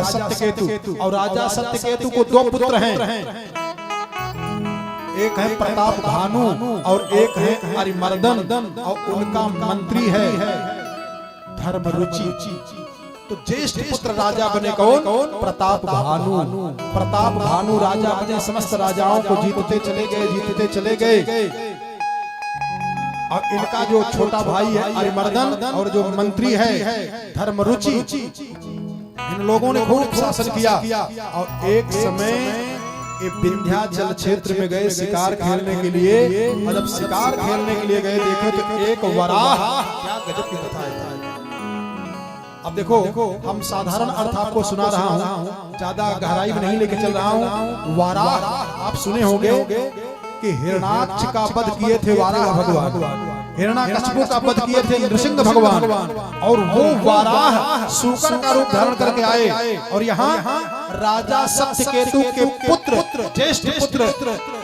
सत्यकेतु। और राजा सत्यकेतु को दो पुत्र हैं, एक है प्रताप भानु और एक है अरिमर्दन, और उनका मंत्री है धर्मरुचि। तो ज्येष्ठ पुत्र राजा बने कौन? प्रताप भानु। प्रताप भानु राजा बने, समस्त राजाओं को जीतते चले गए। और इनका जो छोटा भाई है अरिमर्दन और जो मंत्री है धर्मरुचि, इन लोगों ने खूब शासन किया। और एक समय ये विंध्याचल क्षेत्र में गए शिकार खेलने के लिए, और जब शिकार खेलने के लिए गए देखे तो एक वराह, क्या गजब की कथा है। अब देखो हम साधारण अर्थ आपको सुना रहा हूँ, ज्यादा गहराई में नहीं लेके चल रहा हूँ। वराह आप सुने होंगे कि हिरणाक्ष का वध किए थे वाराह भगवान, हिरण्यकशिपु का वध किए थे नृसिंह भगवान, और वो वाराह सूकर का रूप धारण करके आए। और यहाँ राजा सत्यकेतु के पुत्र, ज्येष्ठ पुत्र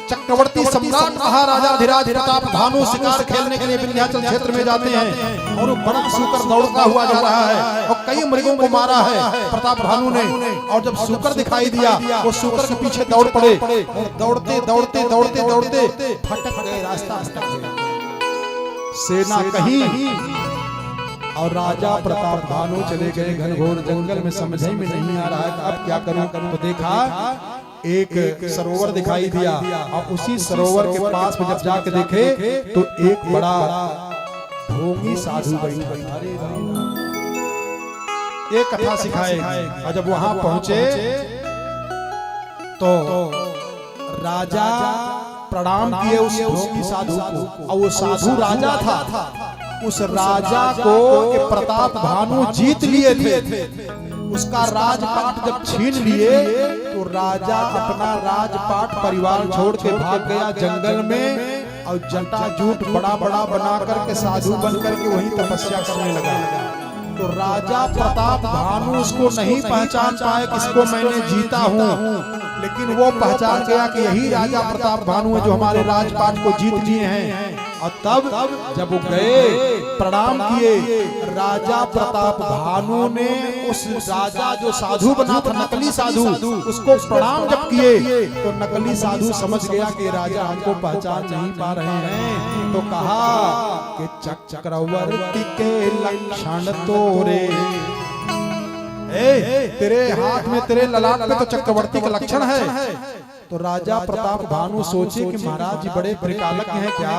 चक्रवर्ती सम्राट महाराजा अधिराज प्रताप भानु शिकार खेलने के लिए विंध्याचल क्षेत्र में जाते हैं। और बड़ा सूकर दौड़ता हुआ जा रहा है और कई मृगों को मारा है प्रताप भानु ने। और जब सूकर दिखाई दिया वो सूकर के पीछे दौड़ पड़े, दौड़ते दौड़ते दौड़ते दौड़ते भटक गए, रास्ता सेना कहीं, और राजा प्रताप भानु चले गए घनघोर जंगल में। समझ में नहीं आ रहा है अब क्या करूं। तो देखा एक सरोवर दिखाई दिया, और उसी सरोवर के पास में जब जाके देखे तो एक बड़ा ढोंगी साधु बैठा। ये कथा सिखाए। और जब वहां पहुंचे तो राजा प्रणाम किए उस ढोंगी साधु को, और वो साधु राजा था। उस राजा को प्रताप भानु जीत लिए थे। उसका राजपाट जब छीन लिए तो राजा अपना राजपाट परिवार छोड़ के भाग गया जंगल में, और जटा जूट बड़ा बड़ा बना करके साधु बन करके वहीं तपस्या करने लगा। तो राजा प्रताप भानु उसको नहीं पहचान पाए किसको मैंने जीता हूँ, लेकिन वो पहचान गया कि यही राजा प्रताप भानु है जो हमारे राजपाट को जीत लिए हैं। और तब जब वो गए प्रणाम किए, राजा प्रताप भानु ने उस राजा जो साधु बना था नकली साधु, उसको प्रणाम जब किए तो नकली साधु समझ गया कि राजा हमको पहचान नहीं पा रहे हैं। तो कहा कि चक्रवर्ती के लक्षण तोरे, तेरे हाथ में तेरे ललाट पे तो चक्रवर्ती का लक्षण है। तो राजा प्रताप भानु सोचे कि महाराज जी बड़े परिकालक हैं क्या,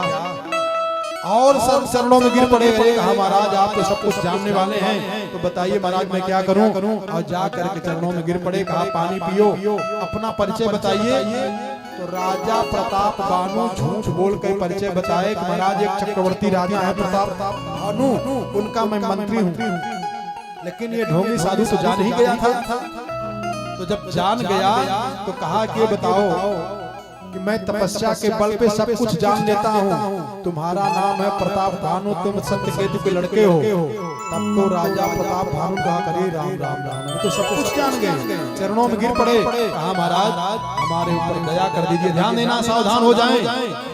और सब चरणों में गिर पड़े। कहा महाराज आप तो सब कुछ जानने वाले हैं, तो बताइए महाराज मैं क्या करूं। और जा करके चरणों में गिर पड़े। कहा पानी पियो, अपना परिचय बताइए। तो राजा प्रताप भानु झूठ बोल कर परिचय बताए कि महाराज एक चक्रवर्ती राजा है प्रताप भानु, उनका मैं मंत्री हूँ। लेकिन ये ढोंगी साधु तो जान ही गया था। तो जब जान गया तो कहा कि बताओ कि मैं तपस्या के बल पे सब कुछ जान लेता हूँ, तुम्हारा नाम है प्रताप भानु, तुम सत्यकेतु के लड़के हो। तब तो राजा प्रताप भानु कहा करे राम राम राम, तो सब कुछ जान गए। चरणों में गिर पड़े। कहा महाराज हमारे ऊपर दया कर दीजिए, ध्यान देना, सावधान हो जाएं।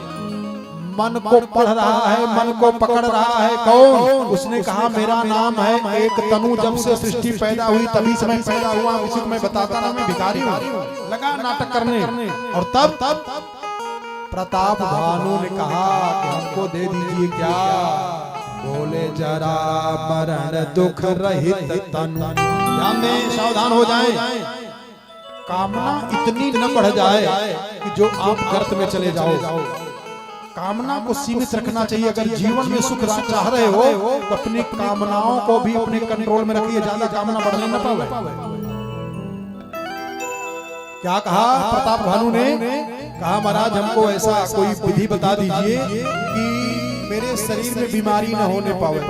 मन को पढ़ रहा है, मन को पकड़ रहा है कौन? उसने कहा मेरा नाम है एक तनु, जब से सृष्टि पैदा हुई तभी से मैं पैदा हुआ, किसी को मैं बताता ना मैं भिखारी हूँ। लगा नाटक करने। और तब प्रताप भानु ने कहा कि हमको दे दीजिए क्या? बोले जरा मरण दुख रहित तनु। ध्यान दें, सावधान हो जाएं। कामना इतनी न बढ़ जाए कि जो आप गर्त में चले जाओ। कामना को सीमित रखना चाहिए। अगर जीवन में सुख चाह रहे हो तो अपनी कामनाओं को भी अपने कंट्रोल में रखिए, ज्यादा कामना बढ़ने न पावे। क्या कहा प्रताप भानु ने? कहा महाराज हमको ऐसा कोई विधि बता दीजिए कि मेरे शरीर में बीमारी न होने पावे,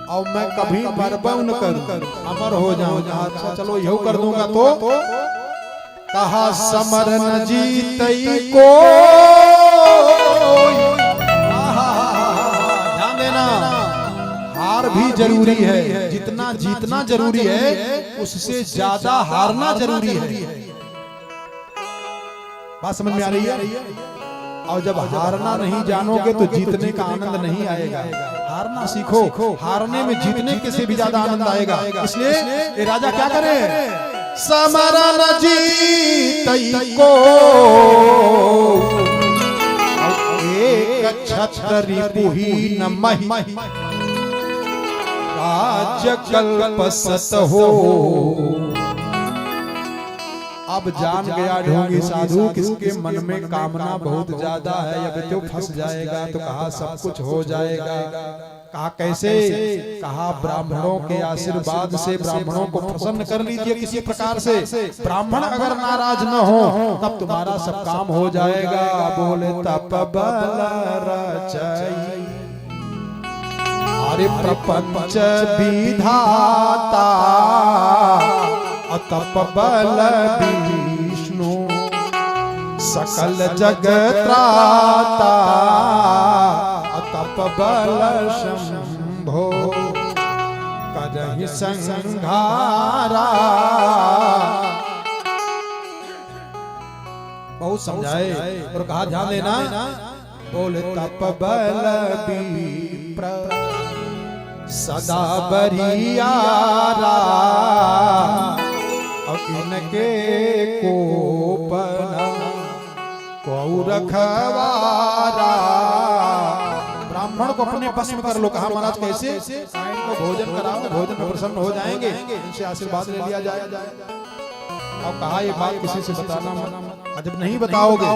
और मैं कभी मरबा न करूं, अमर हो जाऊं। अच्छा चलो यही कर दूंगा। तो कहा समरन जीतई को, ध्यान देना, हार भी जरूरी है। जितना जीतना जरूरी है उससे ज्यादा हारना जरूरी है। बात समझ में आ रही है? और जब हारना नहीं जानोगे तो जीतने का आनंद नहीं आएगा। हारना सीखो, हारने में जीतने के से भी ज्यादा आनंद आएगा। इसलिए ये राजा क्या करे, समरा न जीतई को एक छतरी पुही न मही, राज्य कल्पसत हो। अब जान गया ढोंगी साधु किसके मन में कामना बहुत ज्यादा है, अब तो फंस जाएगा। तो कहा सब कुछ हो जाएगा। कहा कैसे, कहा ब्राह्मणों के आशीर्वाद से ब्राह्मणों को प्रसन्न कर लीजिए किसी प्रकार से। ब्राह्मण अगर नाराज न हो तब तुम्हारा सब काम हो जाएगा। बोले तप बल रचई, अरे प्रपंच विधाता तप बल विष्णु, सकल जगत त्राता तप बल शंभो, करहि संहारा। बहुत समझाए और कहा ध्यान देना। बोले तप बल विप्र सदा बरियारा, इनके कोपन को रखवारा। ब्राह्मण को अपने बस में कर लो। कहा महाराज कैसे, इनको भोजन कराओ, भोजन में प्रसन्न हो जाएंगे, इनसे आशीर्वाद ले लिया जाएगा। और कहा ये बात किसी से बताना मत, जब नहीं बताओगे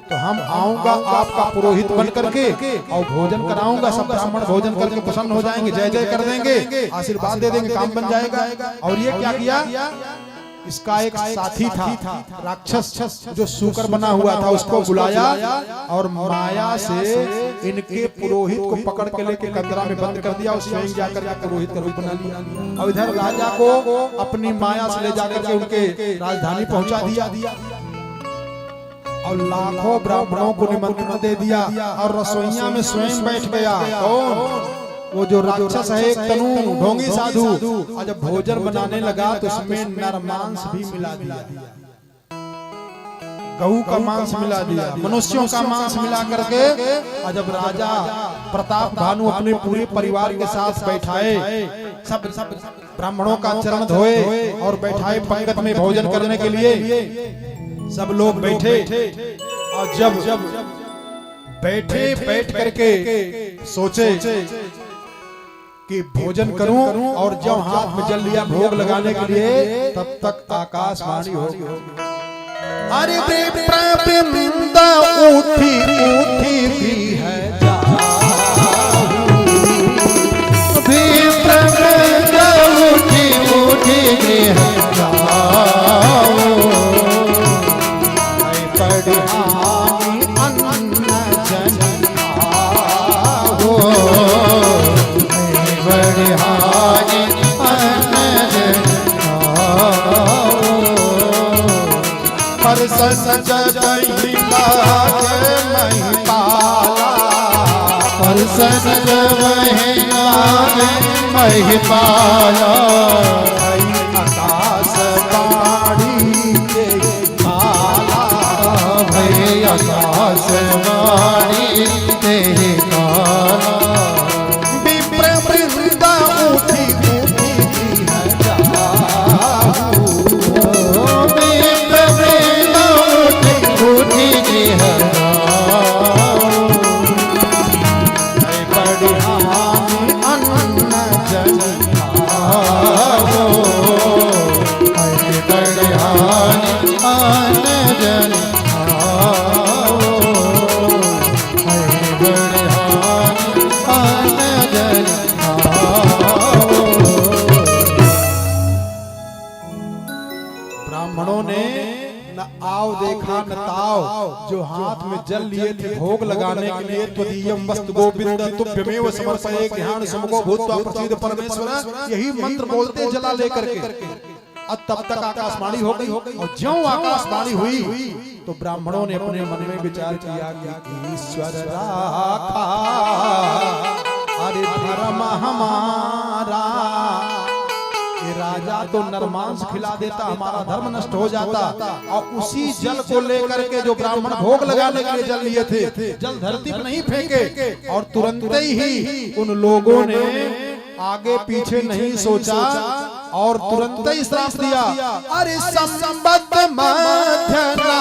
तो हम आऊंगा आपका पुरोहित बन करके और भोजन कराऊंगा। सब ब्राह्मण भोजन करके प्रसन्न हो जाएंगे, जय जय कर देंगे, आशीर्वाद दे देंगे, काम बन जाएगा। और ये क्या किया, इसका एक साथी था राक्षस जो सूकर बना हुआ था, उसको बुलाया और माया से इनके पुरोहित को पकड़ के लेके कंदरा में बंद कर दिया और स्वयं जाकर के पुरोहित का रूप बना लिया। और इधर राजा को अपनी माया से ले जाकर के उनके राजधानी पहुंचा दिया और लाखों ब्राह्मणों को निमंत्रण दे दिया और रसोइया में स्वयं बैठ गया। कौन, वो जो राक्षस है एक तनु ढोंगी साधु। और जब भोजन बनाने लगा तो उसमें नर मांस भी मिला दिया, गऊ का मांस मिला दिया, मनुष्यों का मांस मिला करके। और जब राजा प्रताप भानु अपने पूरे परिवार के साथ बैठाए, सब ब्राह्मणों का चरण धोए और बैठाए पंगत में भोजन करने के लिए। सब लोग बैठे और जब बैठ करके सोचे कि भोजन करूं, और जब हाथ में जल लिया भोग लगाने के लिए तब तक आकाशवाणी हो गई। अरे वृंद उठी उठी भी है उठी उठी भी है महिपाला आकाश बाड़ी के काला भई आकाश बाड़ी के काला विप्र वृंद उठी उठी है जाहू विप्र वृंद उठी उठी है जो हाथ में जल लिए थे भोग लगाने के लिए। त्वदीयं वस्तु गोविंद तुभ्यमेव समर्पये ज्ञान समगो भूत्वा प्रसीद परमेश्वर, यही मंत्र बोलते जला लेकर के। अब तब तक आकाशवाणी हो गई और ज्यों आकाशवाणी हुई तो ब्राह्मणों ने अपने मन में विचार किया कि ईश्वर राखा अरे धर्म हमारा ये राजा तो नरमांस खिला देता, हमारा धर्म नष्ट हो जाता। और उसी जल को लेकर के जो ब्राह्मण भोग लगाने के लिए जल लिए थे, जल धरती पर नहीं फेंके, और तुरंत ही उन लोगों ने आगे पीछे नहीं सोचा और तुरंत ही श्राप दिया, अरे संबत मध्यनासतव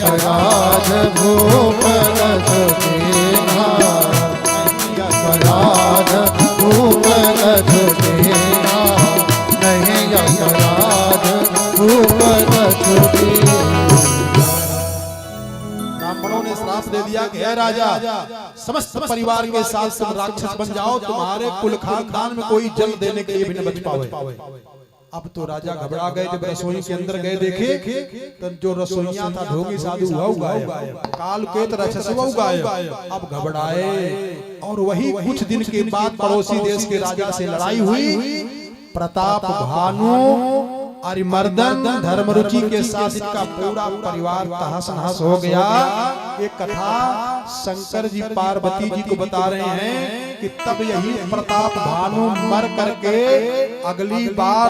अपराध भूप देना, अपराध भूप देना, नहीं अपराध भूप देना। ब्राह्मणों ने श्राप दे दिया कि हे राजा, समस्त परिवार के साथ तुम राक्षस बन जाओ, तुम्हारे कुल खानदान में कोई जल देने के लिए भी न बच पावे। अब तो राजा घबरा गए, जब रसोई के अंदर गए देखे तब जो रसोइया था ढोंगी साधु हुआ काल के राक्षस हुआ। अब घबराए और वही कुछ दिन के बाद पड़ोसी देश के राजा से लड़ाई हुई। प्रताप भानु अरिमर्दन धर्मरुचि के साथ इनका पूरा परिवार तहस नहस हो गया। एक कथा शंकर जी पार्वती जी को बता रहे हैं कि तब यही प्रताप भानु मर करके अगली बार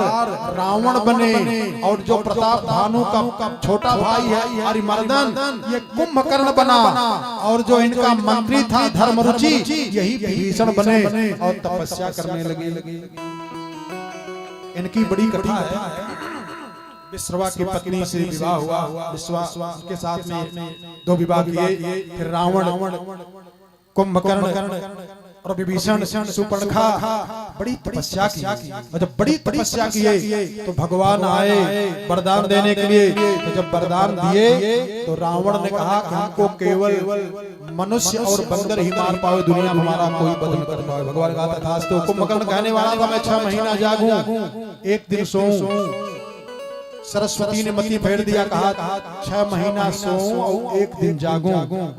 रावण बने, और जो प्रताप भानु का छोटा भाई है अरिमर्दन, ये कुंभकर्ण बना, और जो इनका मंत्री था धर्मरुचि यही विभीषण बने और तपस्या करने लगे। इनकी बड़ी कथा है। विश्रवा की पत्नी से विवाह हुआ, विश्वा के साथ में 2 विवाह किए। फिर रावण, कुंभकर्ण और विभीषण, सुपर्णखा बड़ी तपस्या की। और जब बड़ी तपस्या किए तो भगवान आए वरदान देने के लिए। तो जब वरदान दिए तो रावण ने कहा कि हमको केवल मनुष्य और बंदर ही मार पावे, दुनिया में हमारा कोई बद न कर पावे। भगवान कहा था तो कुंभकर्ण कहने वाला था मैं 6 महीना जागूं, एक दिन सोऊं। सरस्वती ने मति फेर दिया, कहा 6 महीना सोऊं और एक दिन जागूं।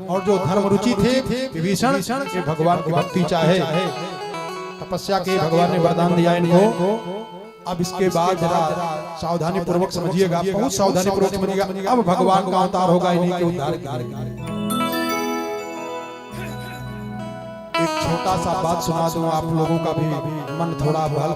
और जो धर्मरुचि थे विभीषण, ये भगवान की भक्ति चाहे, तपस्या के भगवान ने वरदान दिया इनको। अब इसके बाद जरा सावधानी पूर्वक समझिएगा, बहुत सावधानी पूर्वक समझिएगा। अब भगवान का अवतार होगा इन्हीं के उद्धार के लिए। एक छोटा सा बात सुना दूं, आप लोगों का भी मन थोड़ा बहल